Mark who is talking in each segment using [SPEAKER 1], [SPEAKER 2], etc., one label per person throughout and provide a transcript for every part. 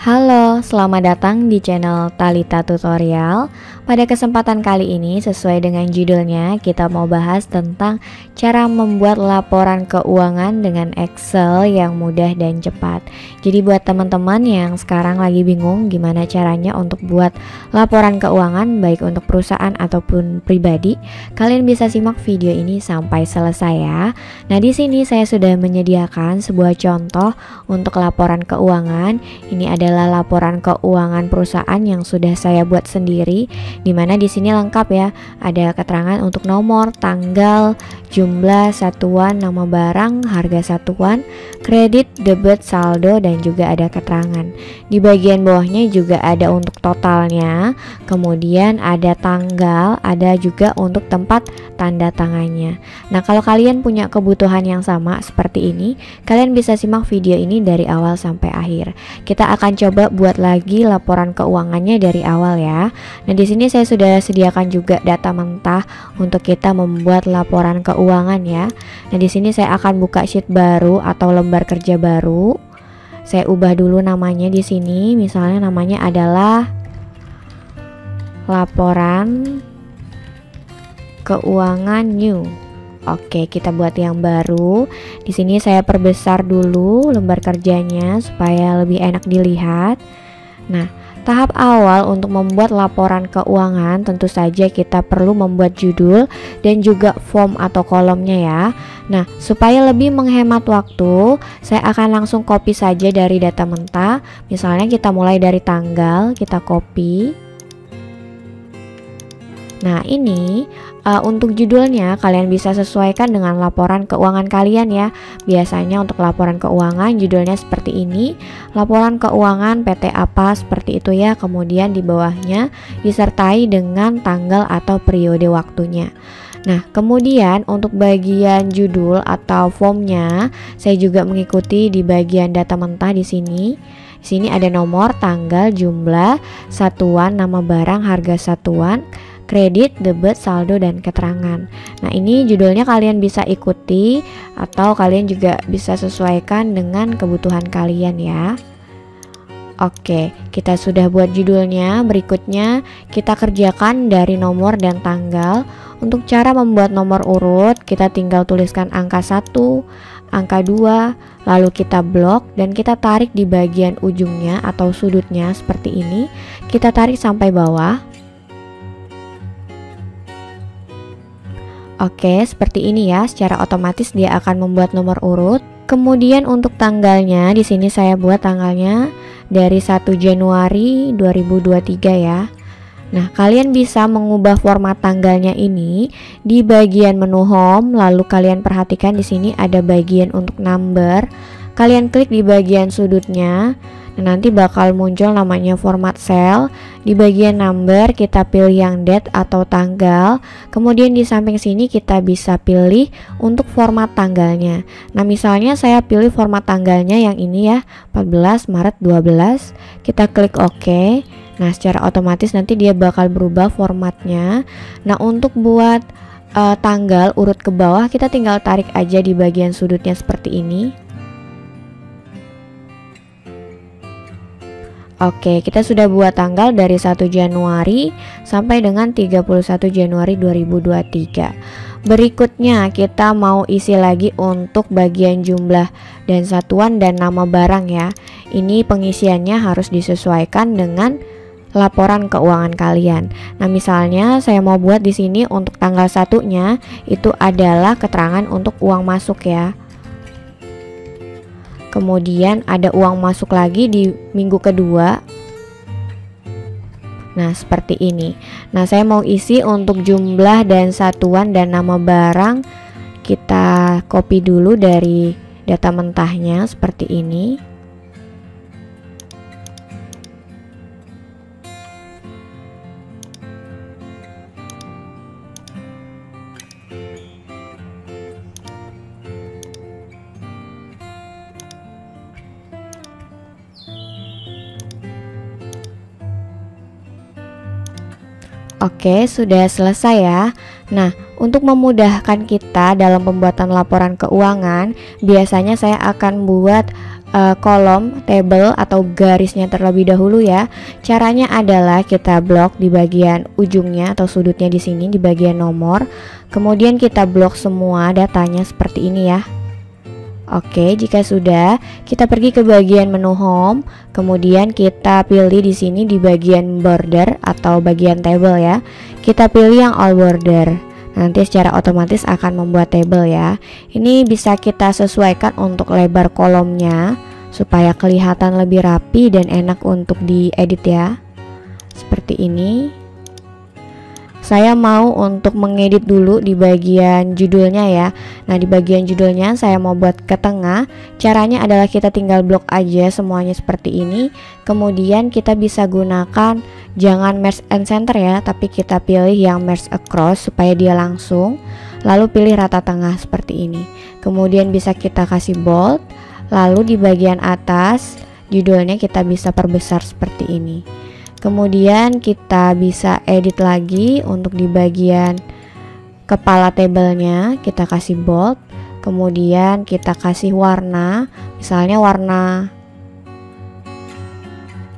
[SPEAKER 1] Halo, selamat datang di channel Talita Tutorial. Pada kesempatan kali ini, sesuai dengan judulnya, kita mau bahas tentang cara membuat laporan keuangan dengan Excel yang mudah dan cepat. Jadi buat teman-teman yang sekarang lagi bingung gimana caranya untuk buat laporan keuangan baik untuk perusahaan ataupun pribadi, kalian bisa simak video ini sampai selesai ya. Nah, di sini saya sudah menyediakan sebuah contoh untuk laporan keuangan. Ini adalah laporan keuangan perusahaan yang sudah saya buat sendiri, dimana di sini lengkap ya, ada keterangan untuk nomor, tanggal, jumlah, satuan, nama barang, harga satuan, kredit, debit, saldo, dan juga ada keterangan. Di bagian bawahnya juga ada untuk totalnya, kemudian ada tanggal, ada juga untuk tempat tanda tangannya. Nah, kalau kalian punya kebutuhan yang sama seperti ini, kalian bisa simak video ini dari awal sampai akhir. Kita akan coba buat lagi laporan keuangannya dari awal ya. Nah, di sini saya sudah sediakan juga data mentah untuk kita membuat laporan keuangan ya. Nah, di sini saya akan buka sheet baru atau lembar kerja baru. Saya ubah dulu namanya di sini. Misalnya namanya adalah laporan keuangan new. Oke, kita buat yang baru. Di sini saya perbesar dulu lembar kerjanya supaya lebih enak dilihat. Nah, tahap awal untuk membuat laporan keuangan tentu saja kita perlu membuat judul dan juga form atau kolomnya ya. Nah, supaya lebih menghemat waktu, saya akan langsung copy saja dari data mentah. Misalnya kita mulai dari tanggal, kita copy. Nah, ini untuk judulnya kalian bisa sesuaikan dengan laporan keuangan kalian ya. Biasanya untuk laporan keuangan judulnya seperti ini, laporan keuangan PT apa, seperti itu ya. Kemudian di bawahnya disertai dengan tanggal atau periode waktunya. Nah, kemudian untuk bagian judul atau formnya, saya juga mengikuti di bagian data mentah di sini. Di sini ada nomor, tanggal, jumlah, satuan, nama barang, harga satuan, kredit, debit, saldo, dan keterangan. Nah, ini judulnya kalian bisa ikuti atau kalian juga bisa sesuaikan dengan kebutuhan kalian ya. Oke, kita sudah buat judulnya. Berikutnya kita kerjakan dari nomor dan tanggal. Untuk cara membuat nomor urut, kita tinggal tuliskan angka 1, angka 2, lalu kita blok dan kita tarik di bagian ujungnya atau sudutnya seperti ini. Kita tarik sampai bawah. Oke, seperti ini ya. Secara otomatis dia akan membuat nomor urut. Kemudian untuk tanggalnya, di sini saya buat tanggalnya dari 1 Januari 2023 ya. Nah, kalian bisa mengubah format tanggalnya ini di bagian menu home, lalu kalian perhatikan di sini ada bagian untuk number. Kalian klik di bagian sudutnya. Nah, nanti bakal muncul namanya format cell. Di bagian number kita pilih yang date atau tanggal. Kemudian di samping sini kita bisa pilih untuk format tanggalnya. Nah, misalnya saya pilih format tanggalnya yang ini ya, 14 Maret 12. Kita klik OK. Nah, secara otomatis nanti dia bakal berubah formatnya. Nah, untuk buat tanggal urut ke bawah, kita tinggal tarik aja di bagian sudutnya seperti ini. Oke, kita sudah buat tanggal dari 1 Januari sampai dengan 31 Januari 2023. Berikutnya kita mau isi lagi untuk bagian jumlah dan satuan dan nama barang ya. Ini pengisiannya harus disesuaikan dengan laporan keuangan kalian. Nah, misalnya saya mau buat di sini untuk tanggal 1-nya itu adalah keterangan untuk uang masuk ya. Kemudian ada uang masuk lagi di minggu kedua. Nah, seperti ini. Nah, saya mau isi untuk jumlah dan satuan dan nama barang. Kita copy dulu dari data mentahnya seperti ini. Oke, sudah selesai ya. Nah, untuk memudahkan kita dalam pembuatan laporan keuangan, biasanya saya akan buat kolom, table atau garisnya terlebih dahulu ya. Caranya adalah kita blok di bagian ujungnya atau sudutnya di sini di bagian nomor. Kemudian kita blok semua datanya seperti ini ya. Oke, jika sudah, kita pergi ke bagian menu home, kemudian kita pilih di sini di bagian border atau bagian table ya. Kita pilih yang all border. Nanti secara otomatis akan membuat table ya. Ini bisa kita sesuaikan untuk lebar kolomnya supaya kelihatan lebih rapi dan enak untuk diedit ya. Seperti ini. Saya mau untuk mengedit dulu di bagian judulnya ya. Nah, di bagian judulnya saya mau buat ke tengah. Caranya adalah kita tinggal blok aja semuanya seperti ini. Kemudian kita bisa gunakan jangan merge and center ya, tapi kita pilih yang merge across supaya dia langsung. Lalu pilih rata tengah seperti ini. Kemudian bisa kita kasih bold. Lalu di bagian atas judulnya kita bisa perbesar seperti ini. Kemudian kita bisa edit lagi untuk di bagian kepala tabelnya, kita kasih bold. Kemudian kita kasih warna, misalnya warna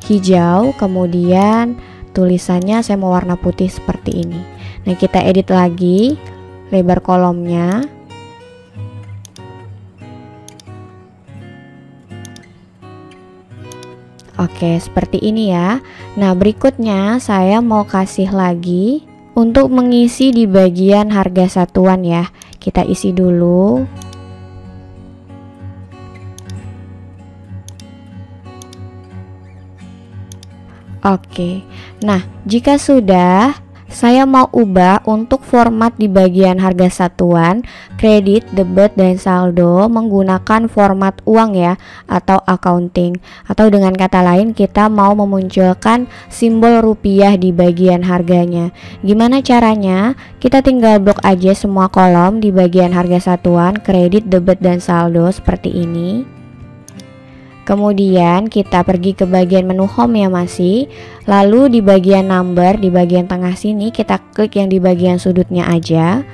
[SPEAKER 1] hijau. Kemudian tulisannya saya mau warna putih seperti ini. Nah, kita edit lagi lebar kolomnya. Oke, seperti ini ya. Nah, berikutnya saya mau kasih lagi untuk mengisi di bagian harga satuan ya. Kita isi dulu. Oke. Nah, jika sudah, saya mau ubah untuk format di bagian harga satuan, kredit, debit, dan saldo menggunakan format uang ya, atau accounting. Atau dengan kata lain, kita mau memunculkan simbol rupiah di bagian harganya. Gimana caranya? Kita tinggal blok aja semua kolom di bagian harga satuan, kredit, debit, dan saldo seperti ini. Kemudian kita pergi ke bagian menu home ya masih. Lalu di bagian number di bagian tengah sini kita klik yang di bagian sudutnya aja.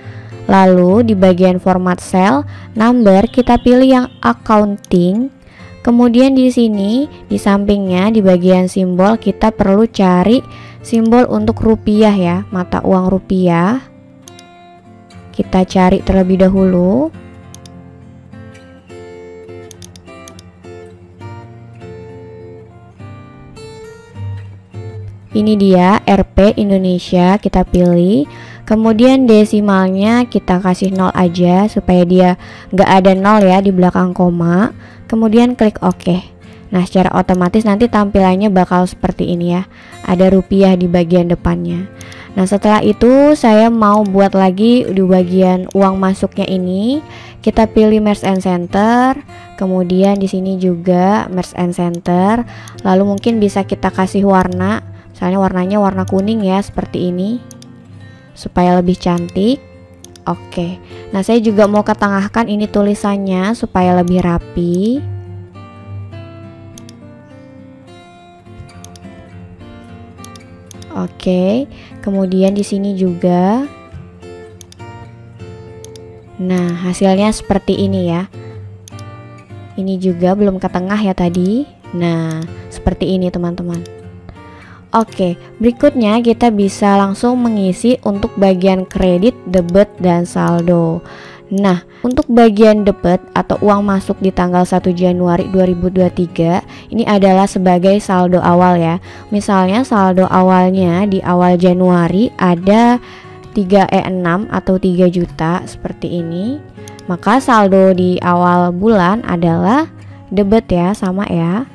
[SPEAKER 1] Lalu di bagian format cell number kita pilih yang accounting. Kemudian di sini di sampingnya di bagian simbol kita perlu cari simbol untuk rupiah ya, mata uang rupiah. Kita cari terlebih dahulu. Ini dia Rp Indonesia, kita pilih. Kemudian desimalnya kita kasih 0 aja supaya dia nggak ada 0 ya di belakang koma. Kemudian klik OK. Nah, secara otomatis nanti tampilannya bakal seperti ini ya. Ada rupiah di bagian depannya. Nah, setelah itu saya mau buat lagi di bagian uang masuknya ini. Kita pilih merge and center. Kemudian di sini juga merge and center. Lalu mungkin bisa kita kasih warna. Misalnya warnanya warna kuning ya, seperti ini supaya lebih cantik. Oke. Nah, saya juga mau ketengahkan ini tulisannya supaya lebih rapi. Oke. Kemudian di sini juga. Nah, hasilnya seperti ini ya. Ini juga belum ke tengah ya tadi. Nah, seperti ini teman-teman. Oke, berikutnya kita bisa langsung mengisi untuk bagian kredit, debit, dan saldo. Nah, untuk bagian debit atau uang masuk di tanggal 1 Januari 2023 ini adalah sebagai saldo awal ya. Misalnya saldo awalnya di awal Januari ada 3E6 atau 3 juta seperti ini. Maka saldo di awal bulan adalah debit ya, sama ya.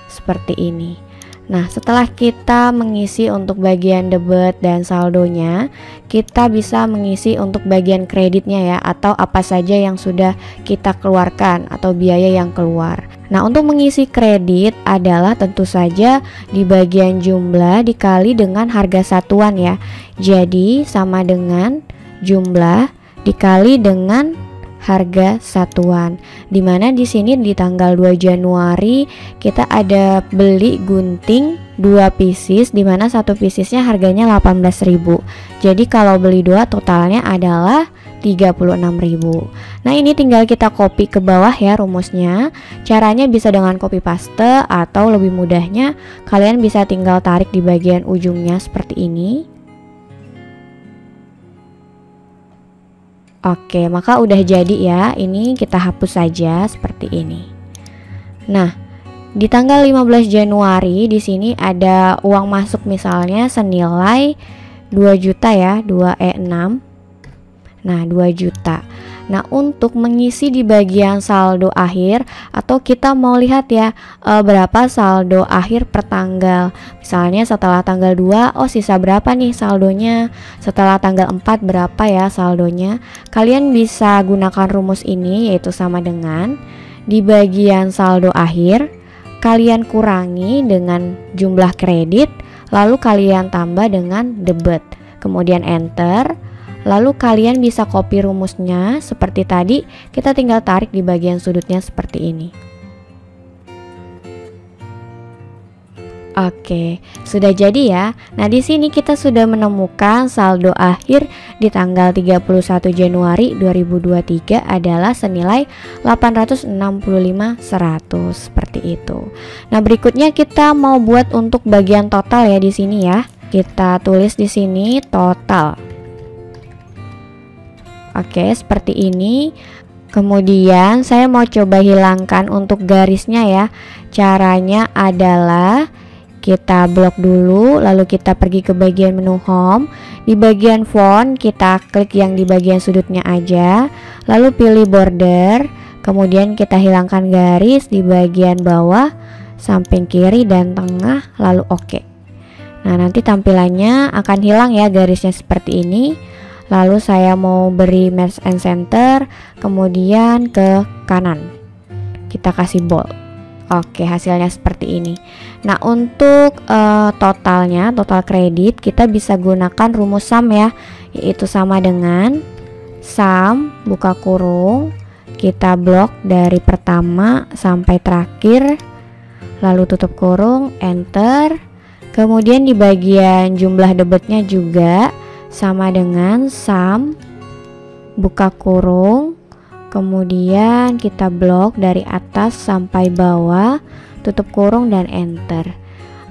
[SPEAKER 1] Seperti ini. Nah, setelah kita mengisi untuk bagian debit dan saldonya, kita bisa mengisi untuk bagian kreditnya ya, atau apa saja yang sudah kita keluarkan atau biaya yang keluar. Nah, untuk mengisi kredit adalah tentu saja di bagian jumlah dikali dengan harga satuan ya. Jadi sama dengan jumlah dikali dengan harga satuan. Dimana di sini di tanggal 2 Januari kita ada beli gunting 2 pieces, dimana satu piecesnya harganya 18.000. Jadi kalau beli 2 totalnya adalah 36.000. Nah, ini tinggal kita copy ke bawah ya rumusnya. Caranya bisa dengan copy paste atau lebih mudahnya kalian bisa tinggal tarik di bagian ujungnya seperti ini. Oke, maka udah jadi ya. Ini kita hapus saja seperti ini. Nah, di tanggal 15 Januari di sini ada uang masuk misalnya senilai 2 juta ya, 2E6. Nah, 2 juta. Nah, untuk mengisi di bagian saldo akhir atau kita mau lihat ya berapa saldo akhir per tanggal. Misalnya setelah tanggal 2, oh sisa berapa nih saldonya? Setelah tanggal 4 berapa ya saldonya? Kalian bisa gunakan rumus ini, yaitu sama dengan di bagian saldo akhir kalian kurangi dengan jumlah kredit, lalu kalian tambah dengan debit. Kemudian enter. Lalu kalian bisa copy rumusnya seperti tadi, kita tinggal tarik di bagian sudutnya seperti ini. Oke, sudah jadi ya. Nah, di sini kita sudah menemukan saldo akhir di tanggal 31 Januari 2023 adalah senilai 865.100 seperti itu. Nah, berikutnya kita mau buat untuk bagian total ya di sini ya. Kita tulis di sini total. Oke, seperti ini. Kemudian saya mau coba hilangkan untuk garisnya ya. Caranya adalah kita blok dulu, lalu kita pergi ke bagian menu home. Di bagian font kita klik yang di bagian sudutnya aja, lalu pilih border. Kemudian kita hilangkan garis di bagian bawah, samping kiri dan tengah, lalu oke. Nah, nanti tampilannya akan hilang ya garisnya seperti ini. Lalu saya mau beri merge and center, kemudian ke kanan kita kasih bold. Oke, hasilnya seperti ini. Nah, untuk totalnya, total kredit, kita bisa gunakan rumus sum ya, yaitu sama dengan sum buka kurung, kita blok dari pertama sampai terakhir, lalu tutup kurung, enter. Kemudian di bagian jumlah debitnya juga sama dengan sum buka kurung, kemudian kita blok dari atas sampai bawah, tutup kurung dan enter.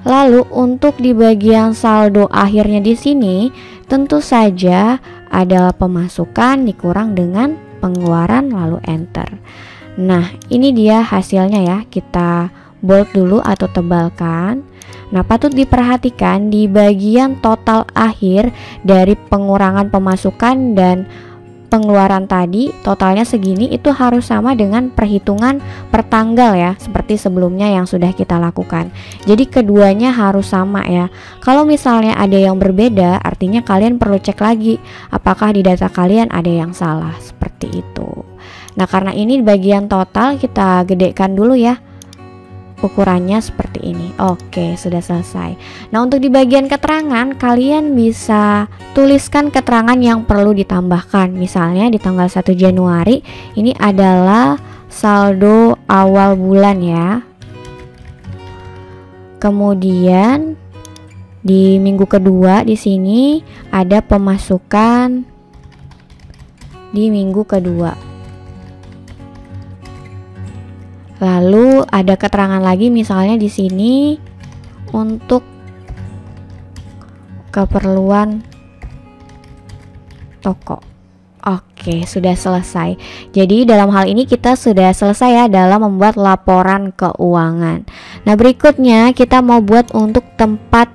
[SPEAKER 1] Lalu untuk di bagian saldo akhirnya di sini tentu saja adalah pemasukan dikurang dengan pengeluaran lalu enter. Nah, ini dia hasilnya ya. Kita bold dulu atau tebalkan. Nah, patut diperhatikan di bagian total akhir dari pengurangan pemasukan dan pengeluaran tadi, totalnya segini, itu harus sama dengan perhitungan per tanggal ya, seperti sebelumnya yang sudah kita lakukan. Jadi keduanya harus sama ya. Kalau misalnya ada yang berbeda, artinya kalian perlu cek lagi apakah di data kalian ada yang salah, seperti itu. Nah, karena ini bagian total, kita gedekan dulu ya ukurannya seperti ini. Oke, sudah selesai. Nah, untuk di bagian keterangan kalian bisa tuliskan keterangan yang perlu ditambahkan. Misalnya di tanggal 1 Januari ini adalah saldo awal bulan ya. Kemudian di minggu kedua di sini ada pemasukan di minggu kedua. Lalu ada keterangan lagi misalnya di sini untuk keperluan toko. Oke, sudah selesai. Jadi dalam hal ini kita sudah selesai ya dalam membuat laporan keuangan. Nah, berikutnya kita mau buat untuk tempat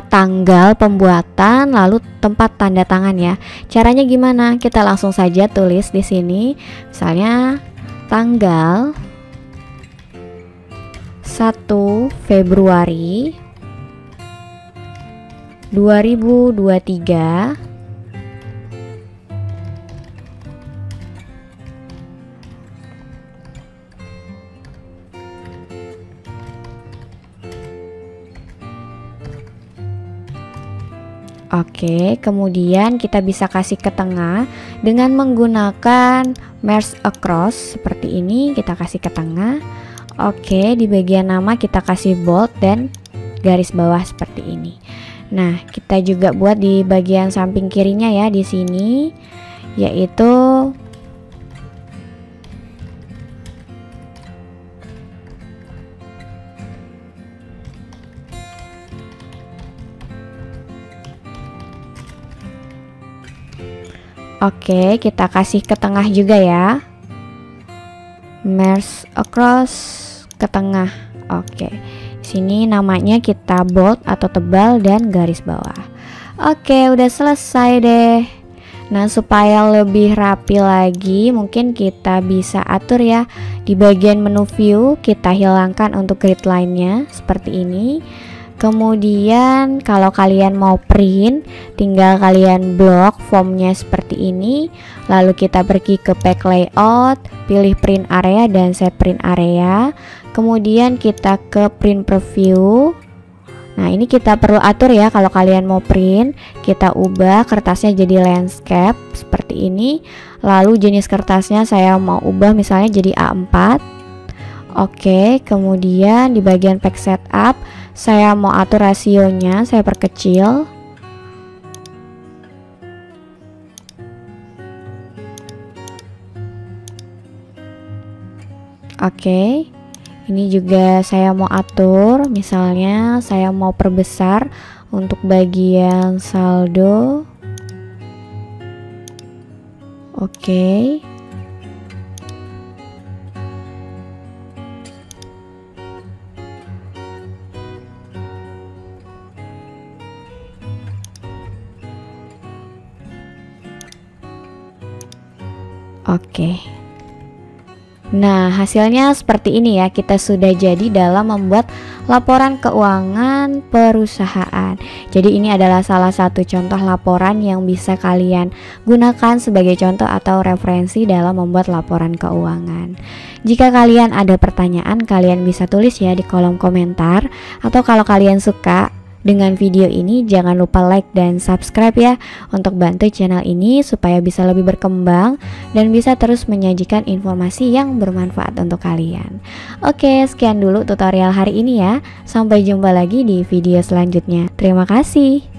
[SPEAKER 1] tanggal pembuatan lalu tempat tanda tangan ya. Caranya gimana? Kita langsung saja tulis di sini. Misalnya tanggal 1 Februari 2023 Oke, kemudian kita bisa kasih ke tengah dengan menggunakan merge across seperti ini. Kita kasih ke tengah. Oke, di bagian nama kita kasih bold dan garis bawah seperti ini. Nah, kita juga buat di bagian samping kirinya ya di sini. yaitu oke, kita kasih ke tengah juga ya. Merge across ke tengah. Oke. Sini namanya kita bold atau tebal dan garis bawah. Oke, udah selesai deh. Nah, supaya lebih rapi lagi, mungkin kita bisa atur ya. Di bagian menu view, kita hilangkan untuk grid line-nya seperti ini. Kemudian kalau kalian mau print, tinggal kalian blok formnya seperti ini. Lalu kita pergi ke pack layout, pilih print area dan set print area. Kemudian kita ke print preview. Nah, ini kita perlu atur ya, kalau kalian mau print, kita ubah kertasnya jadi landscape seperti ini. Lalu jenis kertasnya saya mau ubah misalnya jadi A4. Oke, kemudian di bagian pack setup saya mau atur rasionya, saya perkecil. Oke, ini juga saya mau atur, misalnya saya mau perbesar untuk bagian saldo. Oke. Oke. Nah, hasilnya seperti ini ya. Kita sudah jadi dalam membuat laporan keuangan perusahaan. Jadi ini adalah salah satu contoh laporan yang bisa kalian gunakan sebagai contoh atau referensi dalam membuat laporan keuangan. Jika kalian ada pertanyaan, kalian bisa tulis ya di kolom komentar. Atau kalau kalian suka dengan video ini, jangan lupa like dan subscribe ya, untuk bantu channel ini supaya bisa lebih berkembang dan bisa terus menyajikan informasi yang bermanfaat untuk kalian. Oke, sekian dulu tutorial hari ini ya. Sampai jumpa lagi di video selanjutnya. Terima kasih.